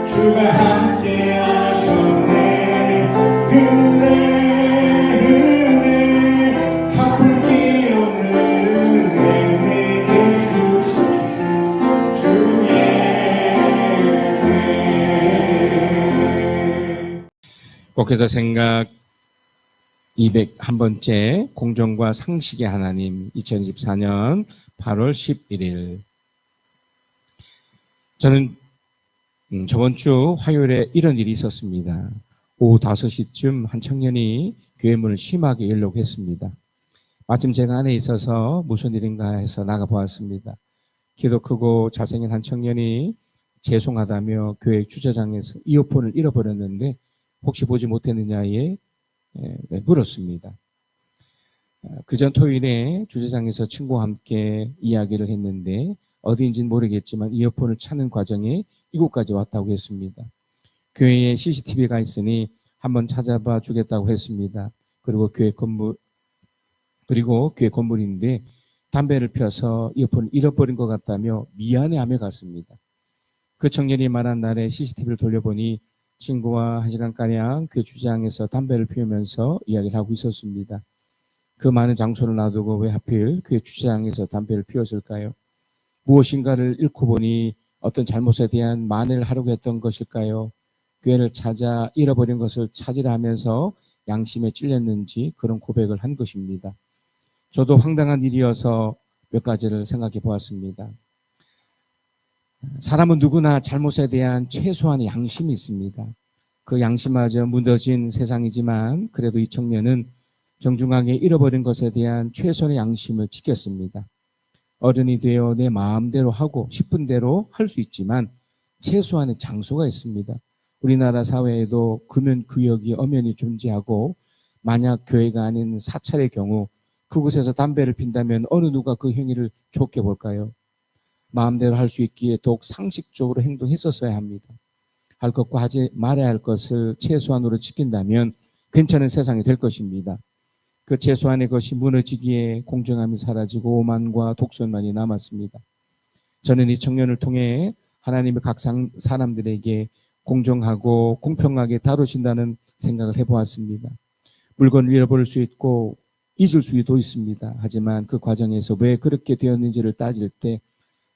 주가 함께 하셨네. 갚을 길 없는 은혜 내게 주신 주의 은혜. 곡해서 생각 201번째 공정과 상식의 하나님, 2024년 8월 11일. 저는 저번 주 화요일에 이런 일이 있었습니다. 오후 5시쯤 한 청년이 교회 문을 심하게 열려고 했습니다. 마침 제가 안에 있어서 무슨 일인가 해서 나가보았습니다. 키도 크고 잘생긴 한 청년이 죄송하다며 교회 주차장에서 이어폰을 잃어버렸는데 혹시 보지 못했느냐에 물었습니다. 그전 토요일에 주차장에서 친구와 함께 이야기를 했는데 어디인지는 모르겠지만 이어폰을 찾는 과정에 이곳까지 왔다고 했습니다. 교회에 CCTV가 있으니 한번 찾아봐 주겠다고 했습니다. 그리고 교회 건물인데 담배를 펴서 이어폰을 잃어버린 것 같다며 미안해하며 갔습니다. 그 청년이 말한 날에 CCTV를 돌려보니 친구와 1시간가량 교회 주차장에서 담배를 피우면서 이야기를 하고 있었습니다. 그 많은 장소를 놔두고 왜 하필 교회 주차장에서 담배를 피웠을까요? 무엇인가를 잃고 보니 어떤 잘못에 대한 만회를 하려고 했던 것일까요? 교회를 찾아 잃어버린 것을 찾으려 하면서 양심에 찔렸는지 그런 고백을 한 것입니다. 저도 황당한 일이어서 몇 가지를 생각해 보았습니다. 사람은 누구나 잘못에 대한 최소한의 양심이 있습니다. 그 양심마저 무너진 세상이지만 그래도 이 청년은 정중하게 잃어버린 것에 대한 최선의 양심을 지켰습니다. 어른이 되어 내 마음대로 하고 싶은 대로 할 수 있지만 최소한의 장소가 있습니다. 우리나라 사회에도 금연구역이 엄연히 존재하고 만약 교회가 아닌 사찰의 경우 그곳에서 담배를 핀다면 어느 누가 그 행위를 좋게 볼까요? 마음대로 할 수 있기에 더욱 상식적으로 행동했었어야 합니다. 할 것과 하지 말아야 할 것을 최소한으로 지킨다면 괜찮은 세상이 될 것입니다. 그 최소한의 것이 무너지기에 공정함이 사라지고 오만과 독선만이 남았습니다. 저는 이 청년을 통해 하나님의 각 사람들에게 공정하고 공평하게 다루신다는 생각을 해보았습니다. 물건을 잃어버릴 수 있고 잊을 수도 있습니다. 하지만 그 과정에서 왜 그렇게 되었는지를 따질 때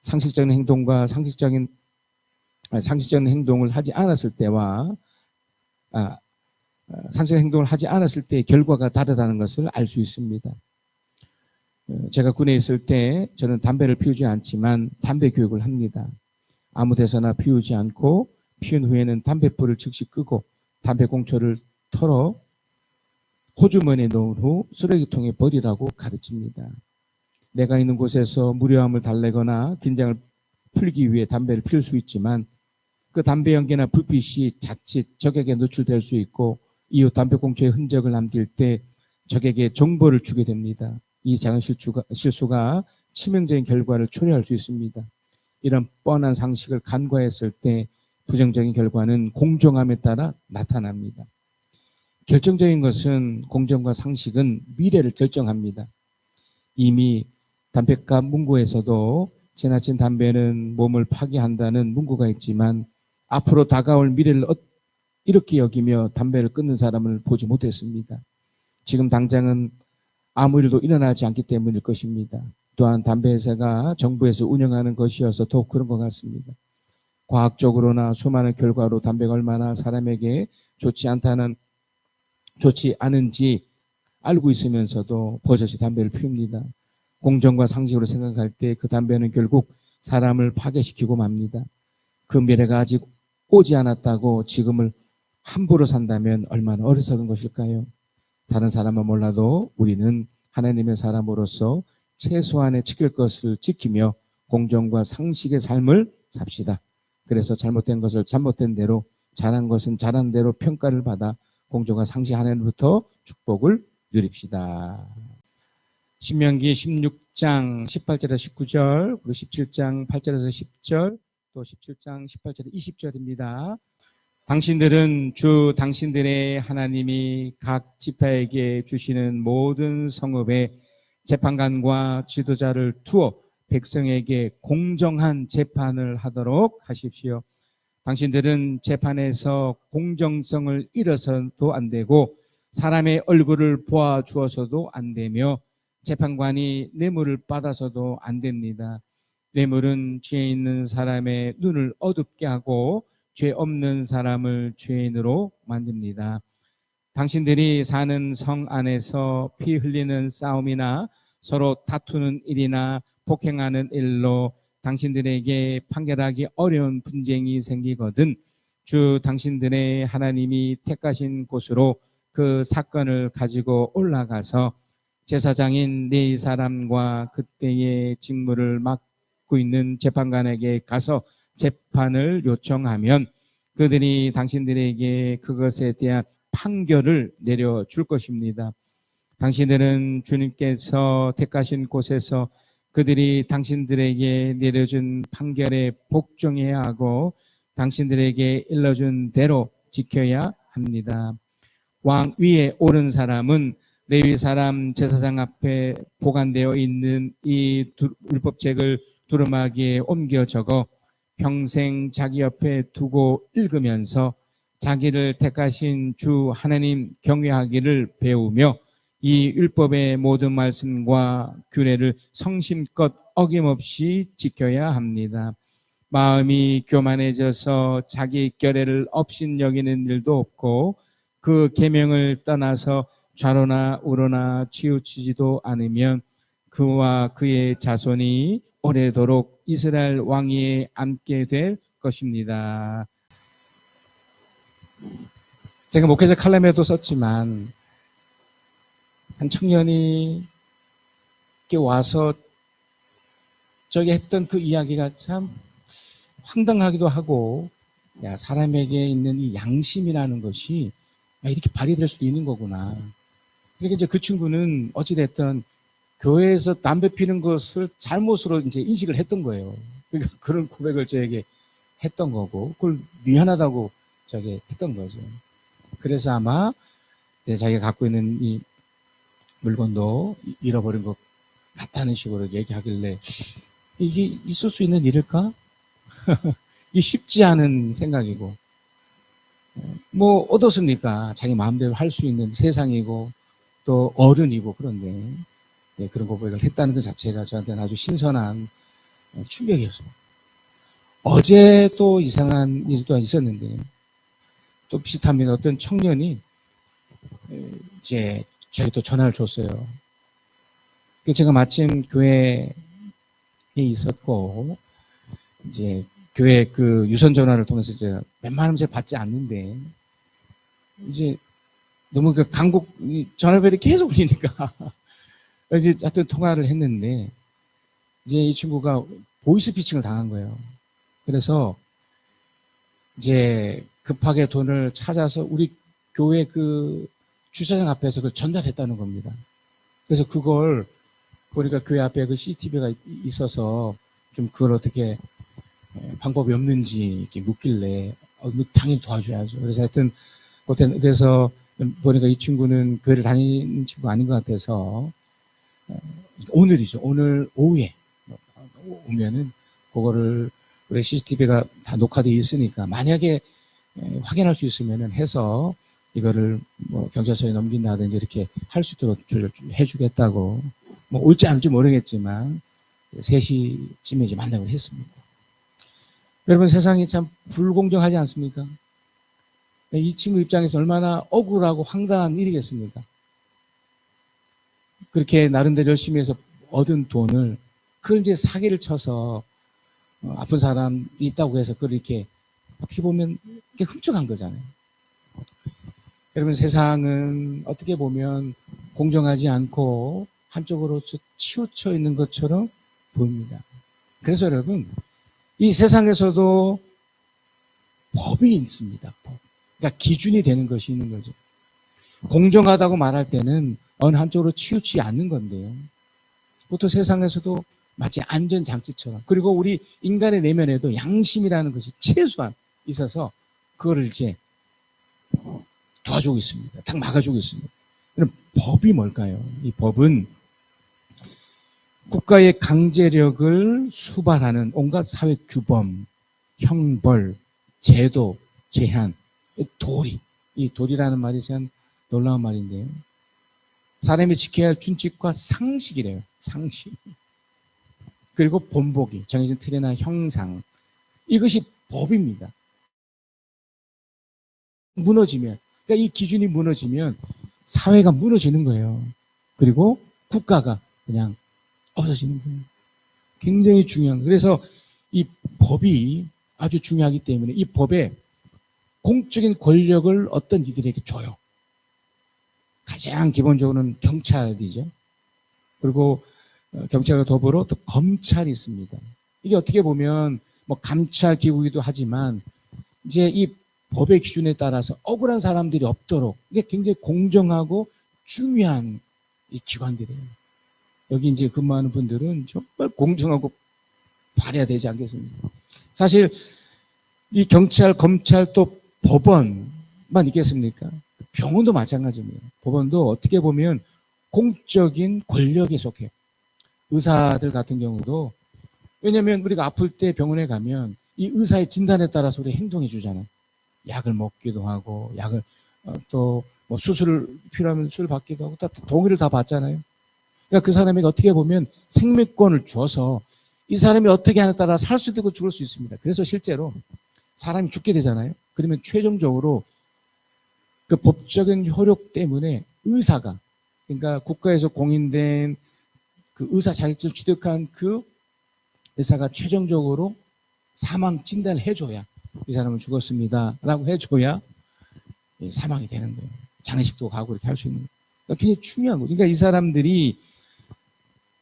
상식적인 행동과 상식적인 행동을 하지 않았을 때와 상식적인 행동을 하지 않았을 때의 결과가 다르다는 것을 알 수 있습니다. 제가 군에 있을 때 저는 담배를 피우지 않지만 담배 교육을 합니다. 아무 데서나 피우지 않고 피운 후에는 담배불을 즉시 끄고 담배 공초를 털어 호주머니에 넣은 후 쓰레기통에 버리라고 가르칩니다. 내가 있는 곳에서 무료함을 달래거나 긴장을 풀기 위해 담배를 피울 수 있지만 그 담배 연기나 불빛이 자칫 적에게 노출될 수 있고 이후 담배 공초의 흔적을 남길 때 적에게 정보를 주게 됩니다. 이 작은 실수가 치명적인 결과를 초래할 수 있습니다. 이런 뻔한 상식을 간과했을 때 부정적인 결과는 공정함에 따라 나타납니다. 결정적인 것은 공정과 상식은 미래를 결정합니다. 이미 담배값 문구에서도 지나친 담배는 몸을 파괴한다는 문구가 있지만 앞으로 다가올 미래를 이렇게 여기며 담배를 끊는 사람을 보지 못했습니다. 지금 당장은 아무 일도 일어나지 않기 때문일 것입니다. 또한 담배 회사가 정부에서 운영하는 것이어서 더욱 그런 것 같습니다. 과학적으로나 수많은 결과로 담배가 얼마나 사람에게 좋지 않은지 알고 있으면서도 버젓이 담배를 피웁니다. 공정과 상식으로 생각할 때 그 담배는 결국 사람을 파괴시키고 맙니다. 그 미래가 아직 오지 않았다고 지금을 함부로 산다면 얼마나 어리석은 것일까요? 다른 사람은 몰라도 우리는 하나님의 사람으로서 최소한의 지킬 것을 지키며 공정과 상식의 삶을 삽시다. 그래서 잘못된 것을 잘못된 대로, 잘한 것은 잘한 대로 평가를 받아 공정과 상식 하나님부터 축복을 누립시다. 신명기 16장 18절에서 19절, 그리고 17장 8절에서 10절, 또 17장 18절에서 20절입니다. 당신들은 주 당신들의 하나님이 각 지파에게 주시는 모든 성읍에 재판관과 지도자를 두어 백성에게 공정한 재판을 하도록 하십시오. 당신들은 재판에서 공정성을 잃어서도 안 되고 사람의 얼굴을 보아주어서도 안 되며 재판관이 뇌물을 받아서도 안 됩니다. 뇌물은 죄 있는 사람의 눈을 어둡게 하고 죄 없는 사람을 죄인으로 만듭니다. 당신들이 사는 성 안에서 피 흘리는 싸움이나 서로 다투는 일이나 폭행하는 일로 당신들에게 판결하기 어려운 분쟁이 생기거든 주 당신들의 하나님이 택하신 곳으로 그 사건을 가지고 올라가서 제사장인 네 사람과 그때의 직무를 맡고 있는 재판관에게 가서 재판을 요청하면 그들이 당신들에게 그것에 대한 판결을 내려줄 것입니다. 당신들은 주님께서 택하신 곳에서 그들이 당신들에게 내려준 판결에 복종해야 하고 당신들에게 일러준 대로 지켜야 합니다. 왕 위에 오른 사람은 레위 사람 제사장 앞에 보관되어 있는 이 율법책을 두루마기에 옮겨 적어 평생 자기 옆에 두고 읽으면서 자기를 택하신 주 하나님 경외하기를 배우며 이 율법의 모든 말씀과 규례를 성심껏 어김없이 지켜야 합니다. 마음이 교만해져서 자기 결례를 업신여기는 일도 없고 그 계명을 떠나서 좌로나 우로나 치우치지도 않으면 그와 그의 자손이 오래도록 이스라엘 왕위에 앉게 될 것입니다. 제가 목회자 칼럼에도 썼지만 한 청년이 이렇게 와서 저기 했던 그 이야기가 참 황당하기도 하고, 야, 사람에게 있는 이 양심이라는 것이 이렇게 발휘될 수도 있는 거구나. 그러니까 이제 그 친구는 어찌됐든 교회에서 담배 피는 것을 잘못으로 이제 인식을 했던 거예요. 그러니까 그런 고백을 저에게 했던 거고, 그걸 미안하다고 저게 했던 거죠. 그래서 아마 자기가 갖고 있는 이 물건도 잃어버린 것 같다는 식으로 얘기하길래 이게 있을 수 있는 일일까? 이게 쉽지 않은 생각이고, 뭐 어떻습니까? 자기 마음대로 할 수 있는 세상이고 또 어른이고, 그런데 그런 고백을 했다는 것 자체가 저한테는 아주 신선한 충격이었어요. 어제 또 이상한 일이 또 있었는데 또 비슷합니다. 어떤 청년이 이제 저에게 또 전화를 줬어요. 제가 마침 교회에 있었고, 이제 교회 그 유선 전화를 통해서 제가 웬만하면 제가 받지 않는데, 이제 너무 그 간곡 전화벨이 계속 울리니까 이제 하여튼 통화를 했는데, 이제 이 친구가 보이스피싱을 당한 거예요. 그래서 이제 급하게 돈을 찾아서 우리 교회 그 주차장 앞에서 그걸 전달했다는 겁니다. 그래서 그걸 보니까 교회 앞에 그 CCTV가 있어서 좀 그걸 어떻게 방법이 없는지 이렇게 묻길래 당연히 도와줘야죠. 그래서 하여튼 그래서 보니까 이 친구는 교회를 다니는 친구가 아닌 것 같아서 오늘이죠. 오늘 오후에 오면은 그거를 우리 CCTV가 다 녹화되어 있으니까 만약에 확인할 수 있으면은 해서 이거를 뭐 경찰서에 넘긴다든지 이렇게 할 수 있도록 해주겠다고, 뭐 올지 않을지 모르겠지만 3시쯤에 이제 만나기로 했습니다. 여러분, 세상이 참 불공정하지 않습니까? 이 친구 입장에서 얼마나 억울하고 황당한 일이겠습니까? 그렇게 나름대로 열심히 해서 얻은 돈을 그걸 이제 사기를 쳐서 아픈 사람이 있다고 해서 그걸 이렇게 어떻게 보면 이렇게 훔쳐간 거잖아요. 여러분, 세상은 어떻게 보면 공정하지 않고 한쪽으로 치우쳐 있는 것처럼 보입니다. 그래서 여러분, 이 세상에서도 법이 있습니다. 법. 그러니까 기준이 되는 것이 있는 거죠. 공정하다고 말할 때는 어느 한쪽으로 치우치지 않는 건데요. 보통 세상에서도 마치 안전장치처럼, 그리고 우리 인간의 내면에도 양심이라는 것이 최소한 있어서 그거를 이제 도와주고 있습니다. 딱 막아주고 있습니다. 그럼 법이 뭘까요? 이 법은 국가의 강제력을 수발하는 온갖 사회 규범, 형벌, 제도, 제한, 도리. 이 도리라는 말이 참 놀라운 말인데요. 사람이 지켜야 할 준칙과 상식이래요. 상식. 그리고 본보기, 정해진 틀이나 형상. 이것이 법입니다. 무너지면, 그러니까 이 기준이 무너지면 사회가 무너지는 거예요. 그리고 국가가 그냥 없어지는 거예요. 굉장히 중요한 거예요. 그래서 이 법이 아주 중요하기 때문에 이 법에 공적인 권력을 어떤 이들에게 줘요. 가장 기본적으로는 경찰이죠. 그리고 경찰과 더불어 또 검찰이 있습니다. 이게 어떻게 보면 뭐 감찰 기구이기도 하지만 이제 이 법의 기준에 따라서 억울한 사람들이 없도록 이게 굉장히 공정하고 중요한 이 기관들이에요. 여기 이제 근무하는 분들은 정말 공정하고 발해야 되지 않겠습니까? 사실 이 경찰, 검찰 또 법원만 있겠습니까? 병원도 마찬가지입니다. 법원도 어떻게 보면 공적인 권력에 속해요. 의사들 같은 경우도 왜냐하면 우리가 아플 때 병원에 가면 이 의사의 진단에 따라서 우리 행동해 주잖아요. 약을 먹기도 하고 약을 또 뭐 수술을 필요하면 수술 받기도 하고 다 동의를 다 받잖아요. 그러니까 그 사람에게 어떻게 보면 생명권을 줘서 이 사람이 어떻게 하냐에 따라 살 수도 있고 죽을 수 있습니다. 그래서 실제로 사람이 죽게 되잖아요. 그러면 최종적으로 그 법적인 효력 때문에 의사가 그러니까 국가에서 공인된 그 의사 자격증을 취득한 그 의사가 최종적으로 사망 진단을 해줘야 이 사람은 죽었습니다라고 해줘야 사망이 되는 거예요. 장례식도 가고 이렇게 할 수 있는 거예요. 그러니까 굉장히 중요한 거죠. 그러니까 이 사람들이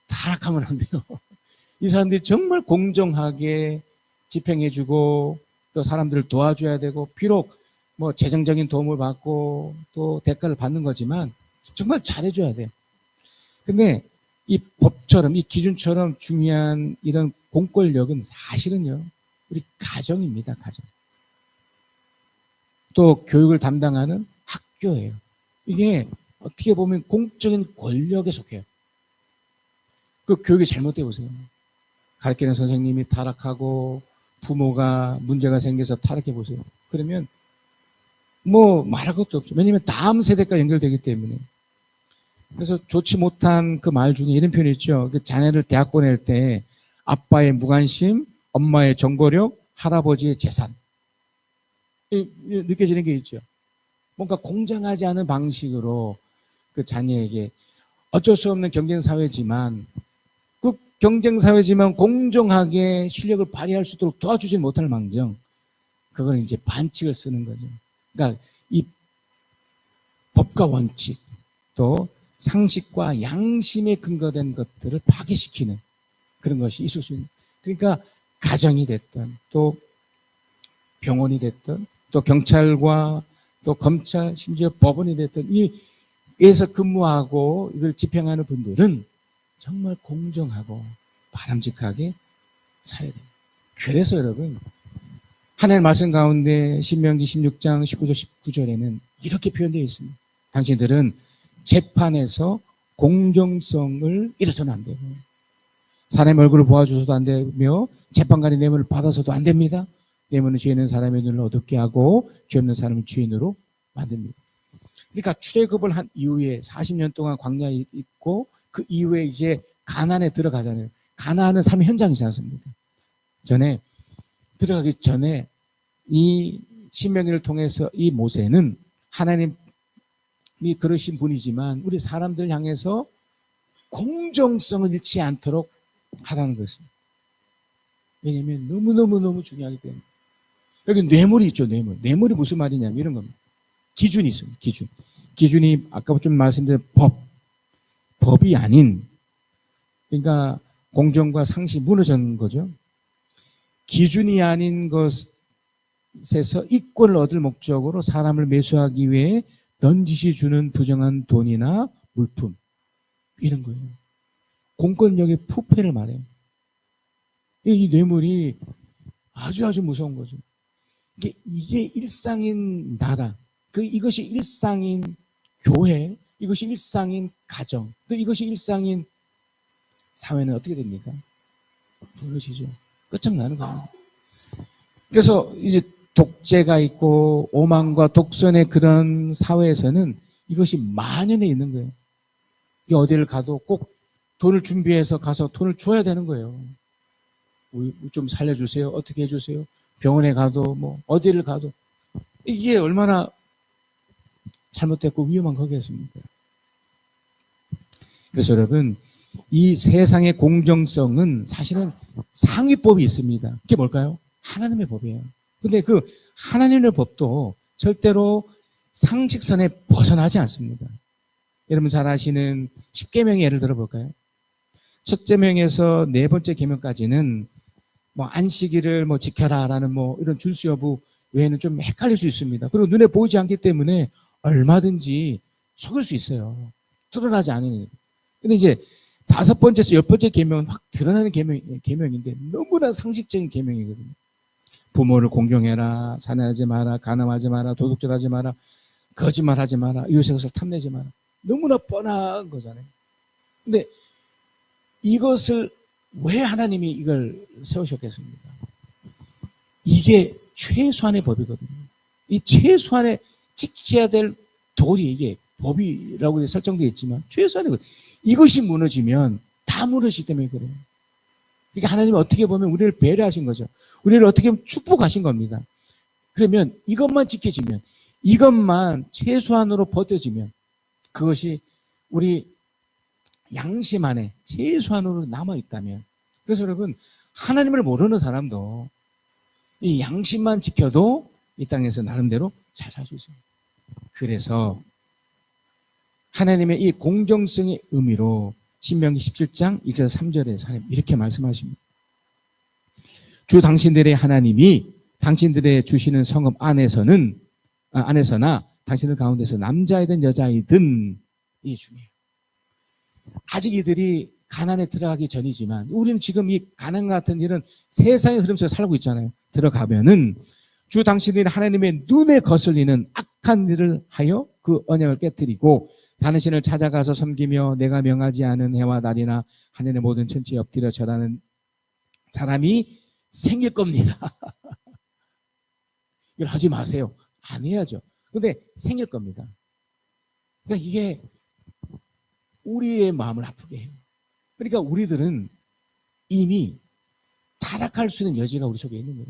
타락하면 안 돼요. 이 사람들이 정말 공정하게 집행해주고 또 사람들을 도와줘야 되고 비록 뭐 재정적인 도움을 받고 또 대가를 받는 거지만 정말 잘해줘야 돼요. 근데 이 법처럼 이 기준처럼 중요한 이런 공권력은 사실은요 우리 가정입니다. 가정. 또 교육을 담당하는 학교예요. 이게 어떻게 보면 공적인 권력에 속해요. 그 교육이 잘못되어 보세요. 가르치는 선생님이 타락하고 부모가 문제가 생겨서 타락해 보세요. 그러면 뭐 말할 것도 없죠. 왜냐하면 다음 세대가 연결되기 때문에. 그래서 좋지 못한 그 말 중에 이런 표현이 있죠. 그 자녀를 대학 보낼 때 아빠의 무관심, 엄마의 정보력, 할아버지의 재산. 느껴지는 게 있죠. 뭔가 공정하지 않은 방식으로 그 자녀에게 어쩔 수 없는 경쟁사회지만 그 경쟁사회지만 공정하게 실력을 발휘할 수 있도록 도와주지 못할 망정 그걸 이제 반칙을 쓰는 거죠. 그러니까 이 법과 원칙 또 상식과 양심에 근거된 것들을 파괴시키는 그런 것이 있을 수 있는 그러니까 가정이 됐든 또 병원이 됐든 또 경찰과 또 검찰 심지어 법원이 됐든 이에서 근무하고 이걸 집행하는 분들은 정말 공정하고 바람직하게 살아야 됩니다. 그래서 여러분 하나님의 말씀 가운데 신명기 16장 19절 19절에는 이렇게 표현되어 있습니다. 당신들은 재판에서 공정성을 잃어서는 안 되고 사람의 얼굴을 보아줘서도 안 되며 재판관의 뇌물을 받아서도 안 됩니다. 뇌물은 죄 있는 사람의 눈을 어둡게 하고 죄 없는 사람을 죄인으로 만듭니다. 그러니까 출애굽을 한 이후에 40년 동안 광야에 있고 그 이후에 이제 가나안에 들어가잖아요. 가나안은 삶의 현장이지 않습니까? 전에 들어가기 전에 이 신명기를 통해서 이 모세는 하나님이 그러신 분이지만 우리 사람들 향해서 공정성을 잃지 않도록 하라는 것입니다. 왜냐하면 너무너무 중요하기 때문에. 여기 뇌물이 있죠. 뇌물이 무슨 말이냐면 이런 겁니다. 기준이 있습니다. 기준이 아까 좀 말씀드린 법이 아닌 그러니까 공정과 상식이 무너진 거죠. 기준이 아닌 것에서 이권을 얻을 목적으로 사람을 매수하기 위해 넌지시 주는 부정한 돈이나 물품 이런 거예요. 공권력의 부패를 말해요. 이 뇌물이 아주 무서운 거죠. 이게 일상인 나라, 이것이 일상인 교회, 이것이 일상인 가정, 또 이것이 일상인 사회는 어떻게 됩니까? 무너지죠. 끝장나는 거예요. 그래서 이제 독재가 있고 오만과 독선의 그런 사회에서는 이것이 만연해 있는 거예요. 어디를 가도 꼭 돈을 준비해서 가서 돈을 줘야 되는 거예요. 좀 살려주세요. 어떻게 해주세요. 병원에 가도 뭐 어디를 가도 이게 얼마나 잘못됐고 위험한 거겠습니까? 그래서 여러분, 이 세상의 공정성은 사실은 상위법이 있습니다. 그게 뭘까요? 하나님의 법이에요. 근데 그 하나님의 법도 절대로 상식선에 벗어나지 않습니다. 여러분 잘 아시는 10계명의 예를 들어볼까요? 첫째 명에서 네 번째 계명까지는 뭐 안식일을 뭐 지켜라라는 뭐 이런 준수 여부 외에는 좀 헷갈릴 수 있습니다. 그리고 눈에 보이지 않기 때문에 얼마든지 속일 수 있어요. 드러나지 않으니. 근데 이제 다섯 번째에서 열 번째 계명은 확 드러나는 계명인데 너무나 상식적인 계명이거든요. 부모를 공경해라, 살인하지 마라, 간음하지 마라, 도둑질하지 마라, 거짓말하지 마라, 이웃의 것을 탐내지 마라. 너무나 뻔한 거잖아요. 근데 이것을 왜 하나님이 이걸 세우셨겠습니까? 이게 최소한의 법이거든요. 이 최소한의 지켜야 될 도리, 이게 법이라고 설정되어 있지만 최소한의 것. 이것이 무너지면 다 무너지기 때문에 그래요. 그러니까 하나님이 어떻게 보면 우리를 배려하신 거죠. 우리를 어떻게 보면 축복하신 겁니다. 그러면 이것만 지켜지면, 이것만 최소한으로 버텨지면 그것이 우리 양심 안에 최소한으로 남아있다면, 그래서 여러분, 하나님을 모르는 사람도 이 양심만 지켜도 이 땅에서 나름대로 잘 살 수 있습니다. 그래서 하나님의 이 공정성의 의미로 신명기 17장 2절 3절에 하나님 이렇게 말씀하십니다. 주 당신들의 하나님이 당신들의 주시는 성읍 안에서나 당신들 가운데서 남자이든 여자이든, 이게 중요해요. 아직 이들이 가난에 들어가기 전이지만 우리는 지금 이 가난 같은 일은 세상의 흐름 속에 살고 있잖아요. 들어가면은 주 당신들이 하나님의 눈에 거슬리는 악한 일을 하여 그 언약을 깨뜨리고 당신을 찾아가서 섬기며 내가 명하지 않은 해와 달이나 하늘의 모든 천지에 엎드려 절하는 사람이 생길 겁니다. 이걸 하지 마세요. 안 해야죠. 근데 생길 겁니다. 그러니까 이게 우리의 마음을 아프게 해요. 그러니까 우리들은 이미 타락할 수 있는 여지가 우리 속에 있는 거예요.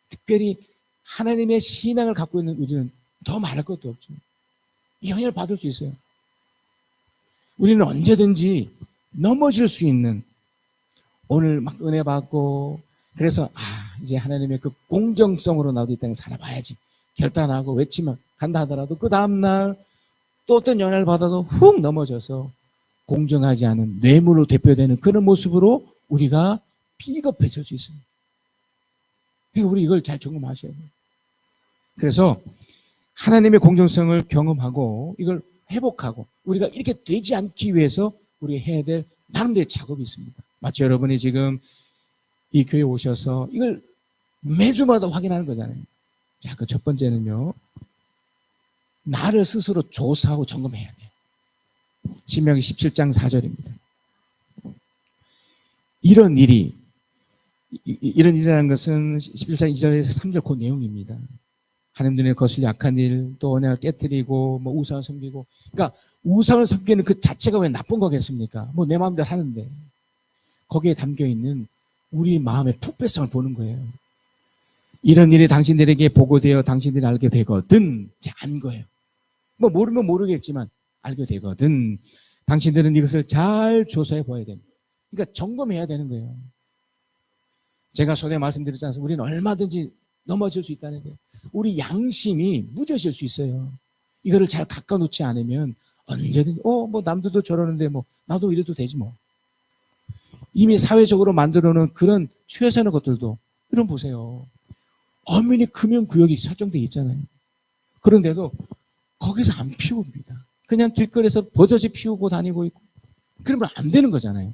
특별히 하나님의 신앙을 갖고 있는 우리는 더 말할 것도 없죠. 이 영향을 받을 수 있어요. 우리는 언제든지 넘어질 수 있는, 오늘 막 은혜 받고 그래서 이제 하나님의 그 공정성으로 나도 이 땅에 살아봐야지 결단하고 외치면 간다 하더라도 그 다음날 또 어떤 영향을 받아도 훅 넘어져서 공정하지 않은 뇌물로 대표되는 그런 모습으로 우리가 비겁해질 수 있습니다. 그러니까 우리 이걸 잘 점검하셔야 돼요. 그래서 하나님의 공정성을 경험하고 이걸 회복하고 우리가 이렇게 되지 않기 위해서 우리가 해야 될 나름대로의 작업이 있습니다. 마치 여러분이 지금 이 교회에 오셔서 이걸 매주마다 확인하는 거잖아요. 자, 그 첫 번째는요, 나를 스스로 조사하고 점검해야 돼요. 신명기 17장 4절입니다. 이런 일이라는 것은 17장 2절에서 3절 그 내용입니다. 하나님 눈에 거슬려 악한 일, 또 언약을 깨뜨리고 뭐 우상을 섬기고, 그러니까 우상을 섬기는 그 자체가 왜 나쁜 거겠습니까? 뭐 내 마음대로 하는데 거기에 담겨 있는 우리 마음의 푸폐성을 보는 거예요. 이런 일이 당신들에게 보고되어 당신들이 알게 되거든. 안 거예요. 뭐 모르면 모르겠지만 알게 되거든. 당신들은 이것을 잘 조사해 봐야 됩니다. 그러니까 점검해야 되는 거예요. 제가 전에 말씀드렸지 않습니까? 우리는 얼마든지 넘어질 수 있다는 거예요. 우리 양심이 무뎌질 수 있어요. 이거를 잘 닦아놓지 않으면 언제든지 뭐 남들도 저러는데 뭐 나도 이래도 되지 뭐. 이미 사회적으로 만들어놓은 그런 최선의 것들도, 이런 보세요. 엄연히 금연구역이 설정되어 있잖아요. 그런데도 거기서 안 피웁니다. 그냥 길거리에서 버젓이 피우고 다니고 있고, 그러면 안 되는 거잖아요.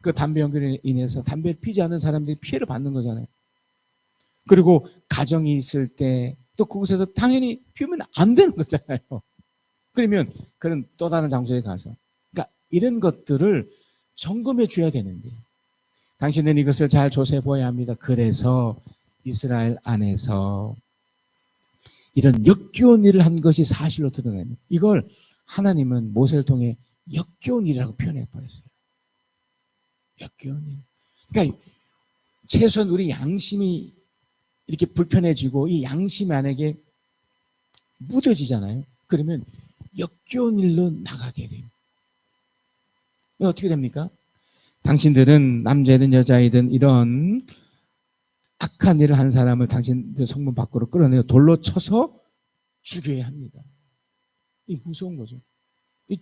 그 담배 연기로 인해서 담배를 피지 않는 사람들이 피해를 받는 거잖아요. 그리고 가정이 있을 때 또 그곳에서 당연히 피우면 안 되는 거잖아요. 그러면 그런 또 다른 장소에 가서, 그러니까 이런 것들을 점검해 줘야 되는데 당신은 이것을 잘 조사해 보아야 합니다. 그래서 이스라엘 안에서 이런 역겨운 일을 한 것이 사실로 드러납니다. 이걸 하나님은 모세를 통해 역겨운 일이라고 표현해 버렸어요. 역겨운 일. 그러니까 최소한 우리 양심이 이렇게 불편해지고 이 양심 안에게 묻어지잖아요. 그러면 역겨운 일로 나가게 돼요. 어떻게 됩니까? 당신들은 남자이든 여자이든 이런 악한 일을 한 사람을 당신들 성문 밖으로 끌어내어 돌로 쳐서 죽여야 합니다. 이 무서운 거죠. 이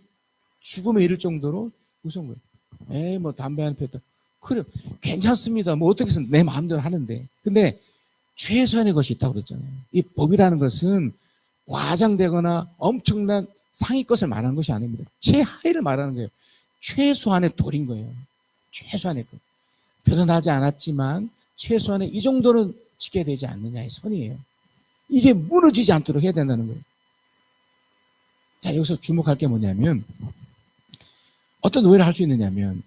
죽음에 이를 정도로 무서운 거예요. 에이, 뭐 담배 한 피웠다. 그래, 괜찮습니다. 뭐 어떻게 해서 내 마음대로 하는데. 근데 최소한의 것이 있다고 그랬잖아요. 이 법이라는 것은 과장되거나 엄청난 상위 것을 말하는 것이 아닙니다. 최하위를 말하는 거예요. 최소한의 도리인 거예요. 최소한의 것. 드러나지 않았지만 최소한의 이 정도는 지켜야 되지 않느냐의 선이에요. 이게 무너지지 않도록 해야 된다는 거예요. 자, 여기서 주목할 게 뭐냐면 어떤 오해를 할 수 있느냐면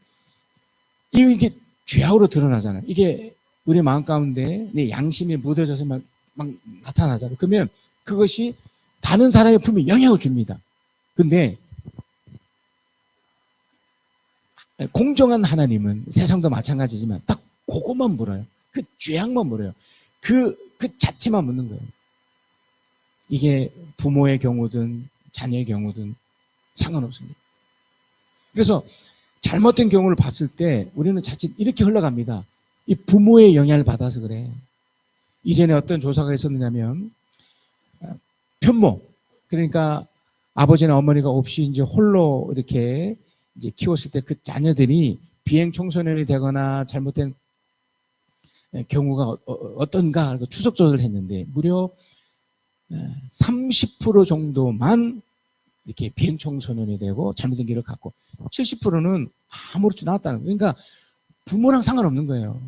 이거 이제 죄악으로 드러나잖아요. 이게 우리 마음 가운데 내 양심이 묻어져서 막 나타나잖아요. 그러면 그것이 다른 사람의 품에 영향을 줍니다. 근데 공정한 하나님은 세상도 마찬가지지만 딱 그것만 물어요. 그 죄악만 물어요. 그 자체만 묻는 거예요. 이게 부모의 경우든 자녀의 경우든 상관없습니다. 그래서 잘못된 경우를 봤을 때 우리는 자칫 이렇게 흘러갑니다. 이 부모의 영향을 받아서 그래. 이전에 어떤 조사가 있었느냐면 편모, 그러니까 아버지나 어머니가 없이 이제 홀로 이렇게 이제 키웠을 때 그 자녀들이 비행 청소년이 되거나 잘못된 경우가 어떤가 추적 조사를 했는데 무려 30% 정도만 이렇게 비행 청소년이 되고 잘못된 길을 갖고 70%는 아무렇지도 않았다는 거예요. 그러니까 부모랑 상관없는 거예요.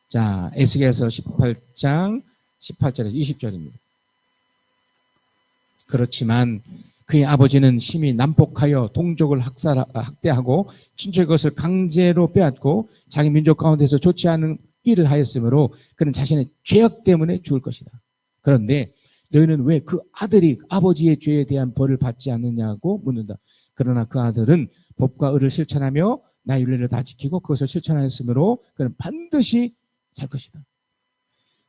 자, 에스겔서 18장 18절에서 20절입니다. 그렇지만 그의 아버지는 심히 난폭하여 동족을 학대하고 친척의 것을 강제로 빼앗고 자기 민족 가운데서 좋지 않은 일을 하였으므로 그는 자신의 죄악 때문에 죽을 것이다. 그런데 너희는 왜 그 아들이 아버지의 죄에 대한 벌을 받지 않느냐고 묻는다. 그러나 그 아들은 법과 의를 실천하며 나의 윤례를 다 지키고 그것을 실천하였으므로 그는 반드시 살 것이다.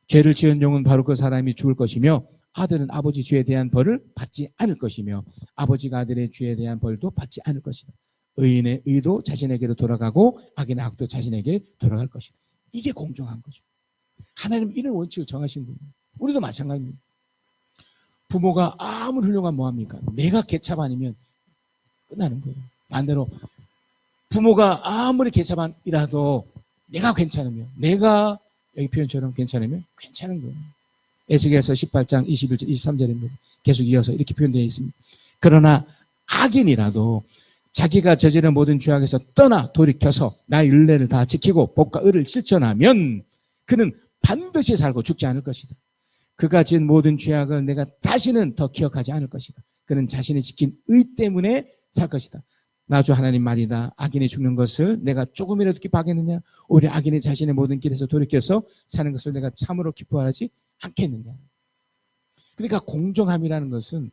죄를 지은 종은 바로 그 사람이 죽을 것이며 아들은 아버지 죄에 대한 벌을 받지 않을 것이며 아버지가 아들의 죄에 대한 벌도 받지 않을 것이다. 의인의 의도 자신에게로 돌아가고 악인의 악도 자신에게 돌아갈 것이다. 이게 공정한 거죠. 하나님 이런 원칙을 정하신 분이에요. 우리도 마찬가지입니다. 부모가 아무리 훌륭한 뭐합니까? 내가 개참 아니면 끝나는 거예요. 반대로 부모가 아무리 개참이라도 내가 괜찮으면, 내가 여기 표현처럼 괜찮으면 괜찮은 거예요. 에스겔서 18장 21절 23절입니다. 계속 이어서 이렇게 표현되어 있습니다. 그러나 악인이라도 자기가 저지른 모든 죄악에서 떠나 돌이켜서 나의 율례를 다 지키고 법과 의를 실천하면 그는 반드시 살고 죽지 않을 것이다. 그가 지은 모든 죄악을 내가 다시는 더 기억하지 않을 것이다. 그는 자신이 지킨 의 때문에 살 것이다. 나 주 하나님 말이다. 악인이 죽는 것을 내가 조금이라도 기뻐하겠느냐? 오히려 악인이 자신의 모든 길에서 돌이켜서 사는 것을 내가 참으로 기뻐하지 않겠느냐? 그러니까 공정함이라는 것은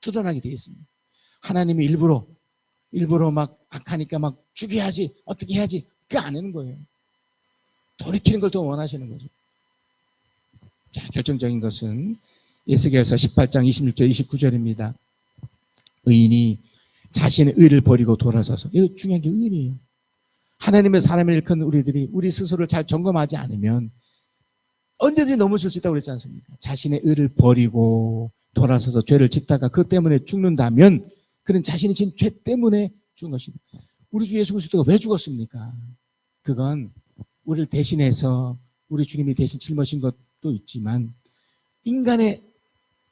드러나게 되어 있습니다. 하나님이 일부러 막 악하니까 막 죽여야지, 어떻게 해야지, 그거 안 하는 거예요. 돌이키는 걸 더 원하시는 거죠. 자, 결정적인 것은 에스겔서 18장 26절 29절입니다. 의인이 자신의 의를 버리고 돌아서서, 이거 중요한 게 의인이에요. 하나님의 사람을 일컫는 우리들이 우리 스스로를 잘 점검하지 않으면 언제든지 넘어질 수 있다고 그랬지 않습니까? 자신의 의를 버리고 돌아서서 죄를 짓다가 그 때문에 죽는다면 그는 자신이 진 죄 때문에 죽은 것입니다. 우리 주 예수 그리스도가 왜 죽었습니까? 그건 우리를 대신해서 우리 주님이 대신 짊어진 것도 있지만 인간의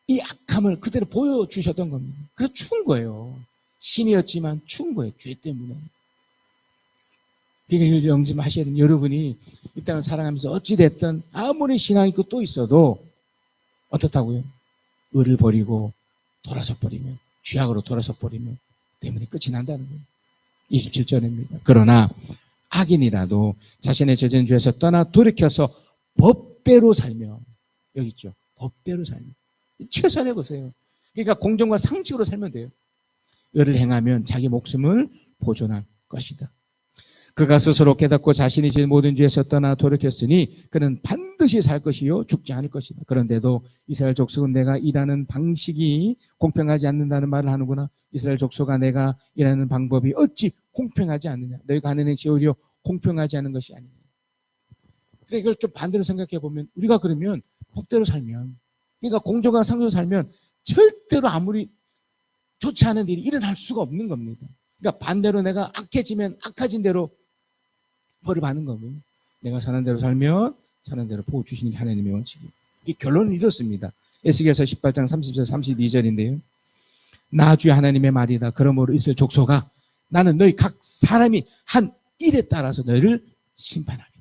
이 악함을 그대로 보여주셨던 겁니다. 그래서 죽은 거예요. 신이었지만 죽은 거예요. 죄 때문에. 그러니까 영심하셔야 되는 여러분이 이 땅을 살아가면서 어찌됐든 아무리 신앙 있고 또 있어도 어떻다고요? 의를 버리고 돌아서 버리면, 죄악으로 돌아서 버리면 때문에 끝이 난다는 거예요. 27절입니다. 그러나 악인이라도 자신의 젖은 죄에서 떠나 돌이켜서 법대로 살며, 여기 있죠. 법대로 살며. 최선의 것이에요. 그러니까 공정과 상식으로 살면 돼요. 의를 행하면 자기 목숨을 보존할 것이다. 그가 스스로 깨닫고 자신이 지은 모든 죄에서 떠나 돌이켰으니 그는 반드시 살 것이요 죽지 않을 것이다. 그런데도 이스라엘 족속은 내가 일하는 방식이 공평하지 않는다는 말을 하는구나. 이스라엘 족속아, 내가 일하는 방법이 어찌 공평하지 않느냐. 너희가 하는 행실이 오히려 공평하지 않은 것이 아니냐. 그래, 이걸 좀 반대로 생각해 보면, 우리가 그러면 법대로 살면, 그러니까 공정과 상식으로 살면 절대로 아무리 좋지 않은 일이 일어날 수가 없는 겁니다. 그러니까 반대로 내가 악해지면 악해진 대로 벌을 받는 거고요. 내가 선한 대로 살면 선한 대로 복 주시는 게 하나님의 원칙이에요. 이 결론은 이렇습니다. 에스겔서 18장 30절 32절인데요. 나 주 하나님의 말이다. 그러므로 이스라엘 족속아, 나는 너희 각 사람이 한 일에 따라서 너희를 심판하겠다.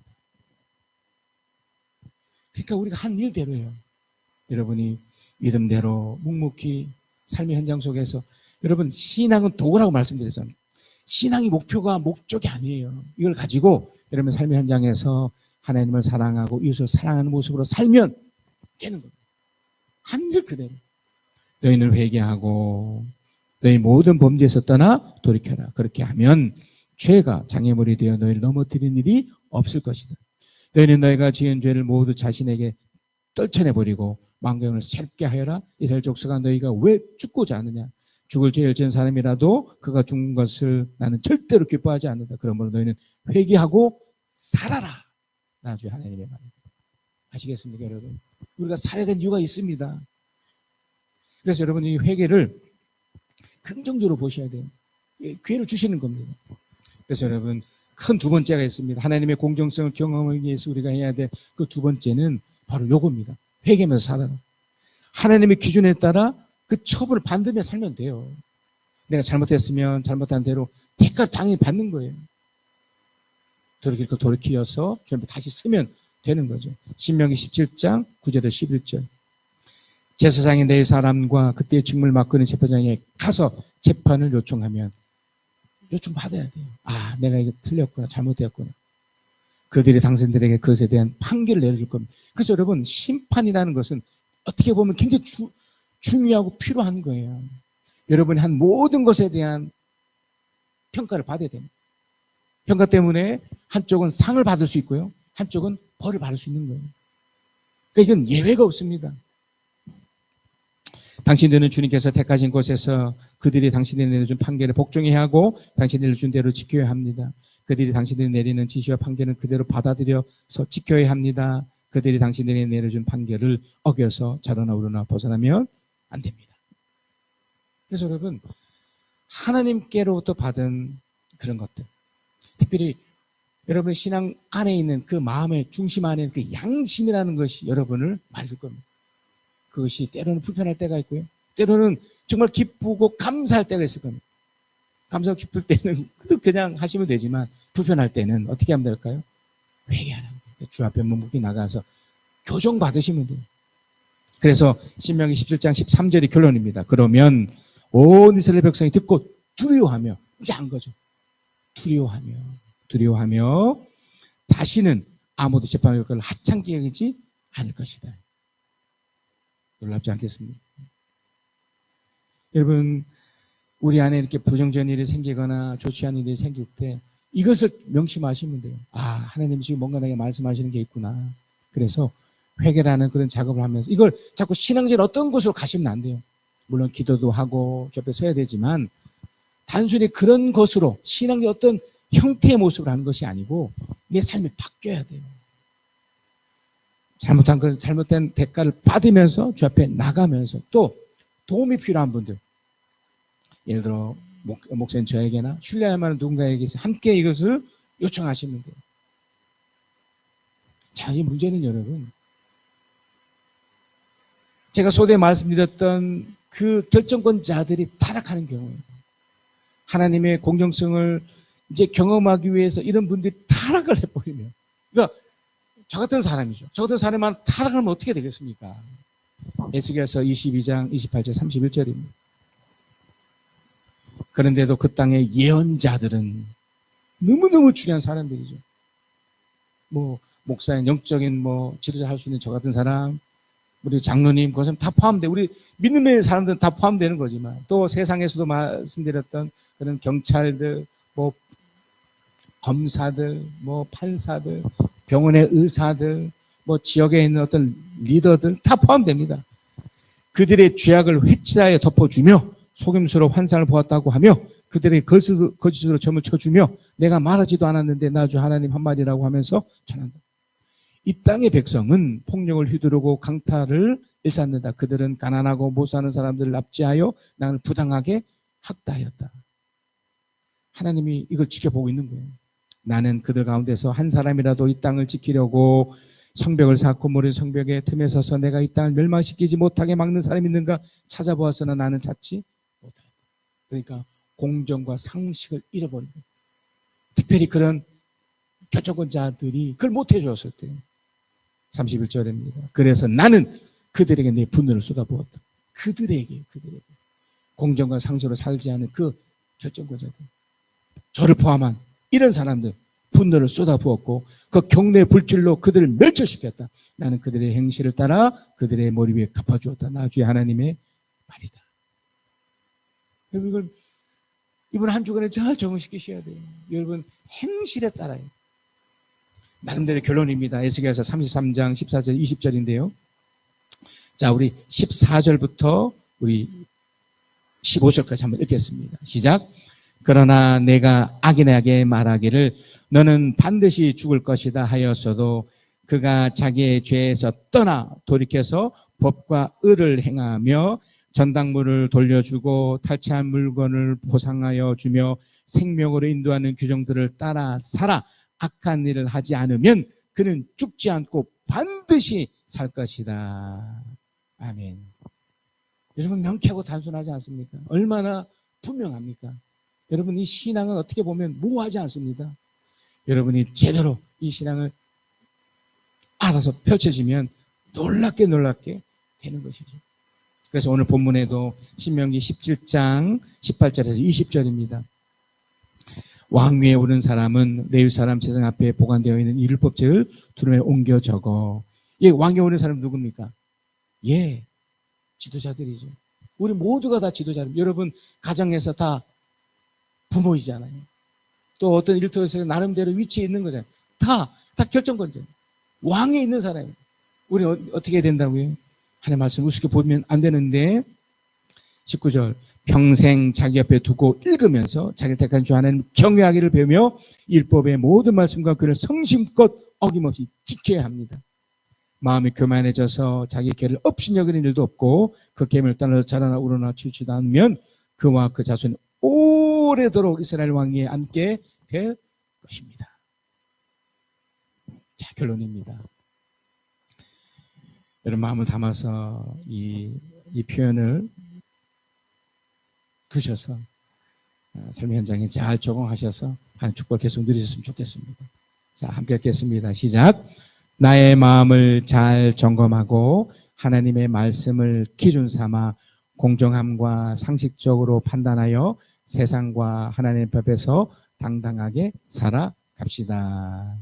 그러니까 우리가 한 일대로예요. 여러분이 믿음대로 묵묵히 삶의 현장 속에서, 여러분 신앙은 도구라고 말씀드렸잖아요. 신앙이 목표가 목적이 아니에요. 이걸 가지고 여러분 삶의 현장에서 하나님을 사랑하고 이웃을 사랑하는 모습으로 살면 되는 겁니다. 한 일 그대로. 너희는 회개하고 너희 모든 범죄에서 떠나 돌이켜라. 그렇게 하면 죄가 장애물이 되어 너희를 넘어뜨리는 일이 없을 것이다. 너희는 너희가 지은 죄를 모두 자신에게 떨쳐내버리고 만경을 새롭게 하여라. 이스라엘 족속아, 너희가 왜 죽고자 하느냐. 죽을 죄를 지은 사람이라도 그가 죽은 것을 나는 절대로 기뻐하지 않는다. 그러므로 너희는 회개하고 살아라. 나 주 하나님의 말입니다. 아시겠습니까, 여러분? 우리가 살아야 되는 이유가 있습니다. 그래서 여러분, 이 회개를 긍정적으로 보셔야 돼요. 기회를 주시는 겁니다. 그래서 여러분, 큰 두 번째가 있습니다. 하나님의 공정성을 경험하기 위해서 우리가 해야 될 그 두 번째는 바로 요겁니다. 회개하면서 살아라. 하나님의 기준에 따라 그 처벌을 받으며 살면 돼요. 내가 잘못했으면 잘못한 대로 대가를 당연히 받는 거예요. 돌이킬 거 돌이키어서 다시 쓰면 되는 거죠. 신명기 17장 9절에서 11절. 제사장이 네 사람과 그때의 직무를 맡고 있는 재판장에 가서 재판을 요청하면 요청받아야 돼요. 아, 내가 이거 틀렸구나, 잘못했구나. 그들이 당신들에게 그것에 대한 판결을 내려줄 겁니다. 그래서 여러분, 심판이라는 것은 어떻게 보면 굉장히 중요하고 필요한 거예요. 여러분이 한 모든 것에 대한 평가를 받아야 됩니다. 평가 때문에 한쪽은 상을 받을 수 있고요, 한쪽은 벌을 받을 수 있는 거예요. 그러니까 이건 예외가 없습니다. 당신들은 주님께서 택하신 곳에서 그들이 당신들이 내려준 판결에 복종해야 하고 당신들이 준 대로 지켜야 합니다. 그들이 당신들이 내리는 지시와 판결은 그대로 받아들여서 지켜야 합니다. 그들이 당신들이 내려준 판결을 어겨서 좌로나 우로나 벗어나면 안 됩니다. 그래서 여러분, 하나님께로부터 받은 그런 것들, 특별히 여러분 신앙 안에 있는 그 마음의 중심 안에 있는 그 양심이라는 것이 여러분을 말해줄 겁니다. 그것이 때로는 불편할 때가 있고요, 때로는 정말 기쁘고 감사할 때가 있을 겁니다. 감사하고 기쁠 때는 그냥 하시면 되지만 불편할 때는 어떻게 하면 될까요? 회개하는 거예요. 주 앞에 묵묵히 나가서 교정 받으시면 돼요. 그래서 신명기 17장 13절이 결론입니다. 그러면 온 이스라엘 백성이 듣고 두려워하며, 이제 안 거죠. 두려워하며 다시는 아무도 재판할 것을 하찮게 여기지 않을 것이다. 놀랍지 않겠습니까? 여러분, 우리 안에 이렇게 부정적인 일이 생기거나 좋지 않은 일이 생길 때 이것을 명심하시면 돼요. 아, 하나님이 지금 뭔가 내게 말씀하시는 게 있구나. 그래서 회개라는 그런 작업을 하면서 이걸 자꾸 신앙적인 어떤 곳으로 가시면 안 돼요. 물론 기도도 하고 옆에 서야 되지만 단순히 그런 것으로 신앙의 어떤 형태의 모습을 하는 것이 아니고 내 삶이 바뀌어야 돼요. 잘못한 것은 잘못된 대가를 받으면서 주 앞에 나가면서, 또 도움이 필요한 분들, 예를 들어 목사님 저에게나 신뢰할 만한 누군가에게서 함께 이것을 요청하시면 돼요. 자, 이 문제는 여러분, 제가 소대에 말씀드렸던 그 결정권자들이 타락하는 경우예요. 하나님의 공정성을 이제 경험하기 위해서 이런 분들이 타락을 해버리면, 그러니까 저 같은 사람이죠. 저 같은 사람만 타락하면 어떻게 되겠습니까? 에스겔서 22장 28절 31절입니다. 그런데도 그 땅의 예언자들은 너무너무 중요한 사람들이죠. 뭐 목사인 영적인 뭐 지도자 할 수 있는 저 같은 사람, 우리 장로님, 그 사람 다 포함돼. 우리 믿는 사람들은 다 포함되는 거지만 또 세상에서도 말씀드렸던 그런 경찰들, 뭐 검사들, 뭐 판사들, 병원의 의사들, 뭐 지역에 있는 어떤 리더들 다 포함됩니다. 그들의 죄악을 회치하에 덮어주며 속임수로 환상을 보았다고 하며 그들의 거짓으로 점을 쳐주며 내가 말하지도 않았는데 나 주 하나님 한 말이라고 하면서 전한다. 이 땅의 백성은 폭력을 휘두르고 강탈을 일삼는다. 그들은 가난하고 못 사는 사람들을 납치하여 나를 부당하게 학대하였다. 하나님이 이걸 지켜보고 있는 거예요. 나는 그들 가운데서 한 사람이라도 이 땅을 지키려고 성벽을 쌓고 모른 성벽의 틈에 서서 내가 이 땅을 멸망시키지 못하게 막는 사람이 있는가 찾아보았으나 나는 찾지 못하였다. 그러니까 공정과 상식을 잃어버린 거예요. 특별히 그런 결정권자들이 그걸 못해 주었을 때 31절입니다. 그래서 나는 그들에게 내 분노를 쏟아부었다. 그들에게 공정과 상식으로 살지 않은 그 결정권자들, 저를 포함한 이런 사람들 분노를 쏟아부었고 그 경내 불질로 그들을 멸절시켰다. 나는 그들의 행실을 따라 그들의 머리 위에 갚아주었다. 나 주의 하나님의 말이다. 여러분 이번 한 주간에 잘 적응시키셔야 돼요. 여러분 행실에 따라요. 나름대로 결론입니다. 에스겔서 33장 14절 20절인데요. 자, 우리 14절부터 우리 15절까지 한번 읽겠습니다. 시작. 그러나 내가 악인에게 말하기를 너는 반드시 죽을 것이다 하였어도 그가 자기의 죄에서 떠나 돌이켜서 법과 의를 행하며 전당물을 돌려주고 탈취한 물건을 보상하여 주며 생명으로 인도하는 규정들을 따라 살아 악한 일을 하지 않으면 그는 죽지 않고 반드시 살 것이다. 아멘. 여러분 명쾌하고 단순하지 않습니까? 얼마나 분명합니까? 여러분 이 신앙은 어떻게 보면 모호하지 않습니다. 여러분이 제대로 이 신앙을 알아서 펼쳐지면 놀랍게 되는 것이죠. 그래서 오늘 본문에도 신명기 17장 18절에서 20절입니다. 왕 위에 오른 사람은 레위 사람 제상 앞에 보관되어 있는 이 율법책을 두루마리에 옮겨 적어. 예, 왕 위에 오른 사람 누굽니까? 예, 지도자들이죠. 우리 모두가 다 지도자입니다. 여러분 가정에서 다 부모이잖아요. 또 어떤 일터에서 나름대로 위치에 있는 거잖아요. 다 결정권자예요. 왕에 있는 사람이에요. 우리 어떻게 해야 된다고요? 하나님 말씀 우습게 보면 안 되는데 19절 평생 자기 옆에 두고 읽으면서 자기 택한 주 하나님 경외하기를 배우며 율법의 모든 말씀과 그를 성심껏 어김없이 지켜야 합니다. 마음이 교만해져서 자기 죄를 업신여기는 일도 없고 그 계명을 따라서 자라나 우러나 치우치다 않으면 그와 그 자손이 오래도록 이스라엘 왕위에 앉게 될 것입니다. 자, 결론입니다. 여러분 마음을 담아서 이 표현을 두셔서 삶의 현장에 잘 적응하셔서 하나님 축복을 계속 누리셨으면 좋겠습니다. 자, 함께 읽겠습니다. 시작. 나의 마음을 잘 점검하고 하나님의 말씀을 기준 삼아 공정함과 상식적으로 판단하여 세상과 하나님의 법에서 당당하게 살아갑시다.